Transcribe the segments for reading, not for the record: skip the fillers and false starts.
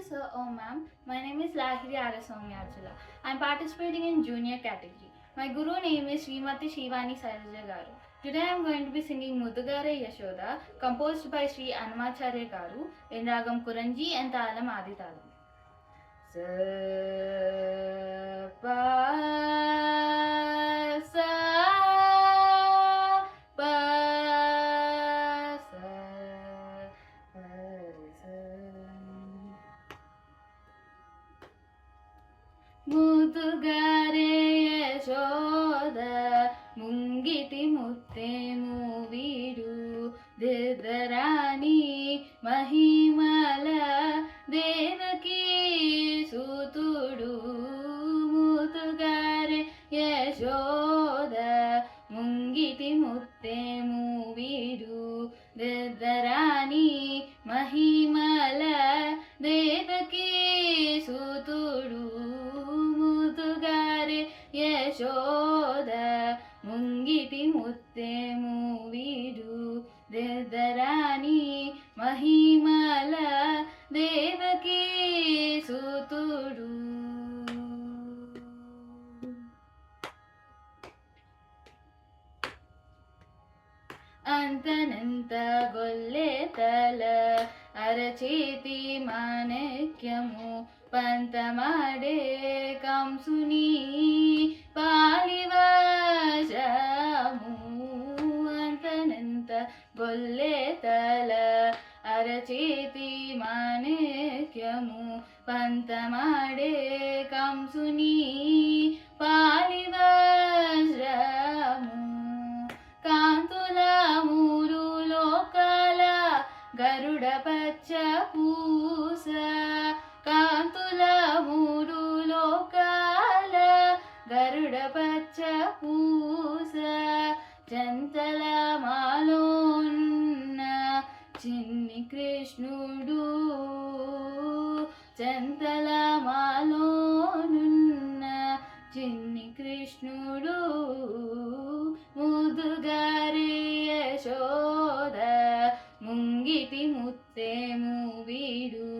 sir or ma'am. My name is Lahiri Arasoumyachula. I am participating in junior category. My guru name is Srimati Shivani Saraja Garu. Today I am going to be singing Mudugare Yashoda, composed by Sri Annamacharya Garu in Ragam Kuranji and Talam Aditalam. ಮುದುಗಾರೆ Yashoda ಮುಂಗಿಟಿ ಮುತ್ತೆ ಮೂವಿಡು ದಿದರಾಣಿ ಮಹಿಮಲ Devaki ಸುತುಡು ಮುದುಗಾರೆ Yashoda ಮುಂಗಿಟಿ ಮುತ್ತೆ ಮೂವಿಡು ದಿದರಾಣಿ ಮಹಿಮಲ Devaki ಸುತುಡು Yashoda ಮುಂಗಿಟಿ ಮುತ್ತೆ ಮೂವಿಡು ದಿದರಾಣಿ ಮಹಿಮಲ Devaki ಸುತುಡು. అంతనంత గొల్లెతల అరచేతి మాణిక్యము పంతమాడే కంసుని పాలివశము. అంతనంత గొల్లెతల అరచేతి మాణిక్యము పంతమాడే కంసుని పాలివశము. కాంతుల మూడు లోకాల గరుడ పచ్చ పూస. కాంతుల మూడు లోకాల గరుడ పచ్చ పూస. చంచల మాలోన్న చిన్ని కృష్ణుడు. చంచల మాలోనున్న చిన్ని కృష్ణుడు. ముదుగారే యశోద ముంగిటి ముತ್ತೆ మూవిడు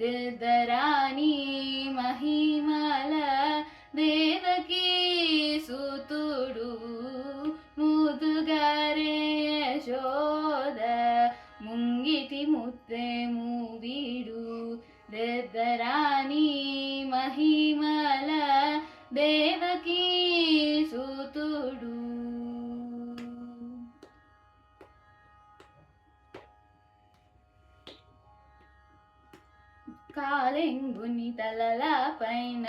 ದಿದರಾಣಿ ಮಹಿಮಲ ದೇವಕಿ ಸುತುಡು. ಮುದುಗಾರೆ ಯಶೋದ ಮುಂಗಿಟಿ ಮುತ್ತೆ ಮೂವಿಡು ದಿದರಾಣಿ ಮಹಿಮಲ ದೇವಕಿ ಸುತುಡು. కాలెంగుని తలల పైన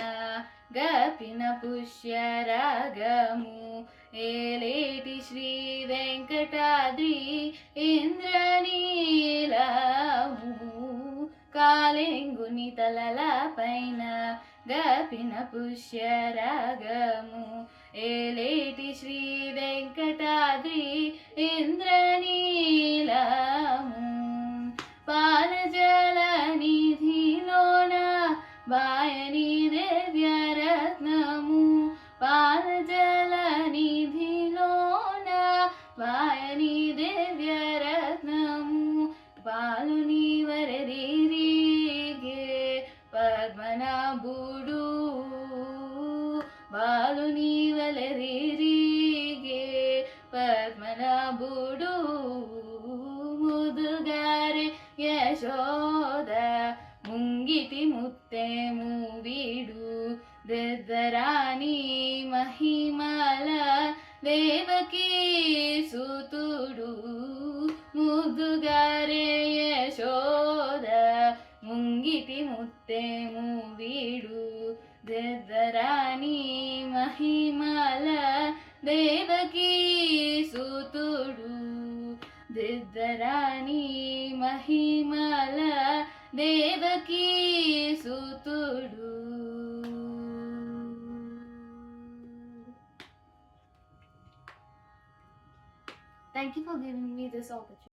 గపిన పుష్యరాగము ఏలేటి శ్రీ వెంకటాద్రి ఇంద్రనీలము. కాలెంగుని తలల పైన గపిన పుష్యరాగము ఏలేటి శ్రీ వెంకటాద్రి ఇంద్రనీలము. పాలజల నిధిలోన వాయని దివ్యరత్నము. పాలజల నిధిలోన వాయని దివ్యరత్నము. బాలుని వరదిరిగే పద్మనాభుడు. బాలుని వలదిరిగే పద్మనాభుడు. ముదుగారే యశోద ముంగిటి ముತ್ತೆ మూవిడు ದಿದರಾಣಿ మహిమల దేవకీ సుతుడు. ముదుగారే యశోద ముంగిటి ముತ್ತೆ మూవిడు ದಿದರಾಣಿ మహిమల Devaki సుతుడు. ದಿದರಾಣಿ ಮಹಿಮಲ Devaki ಸುತುಡು. Thank you for giving me this opportunity.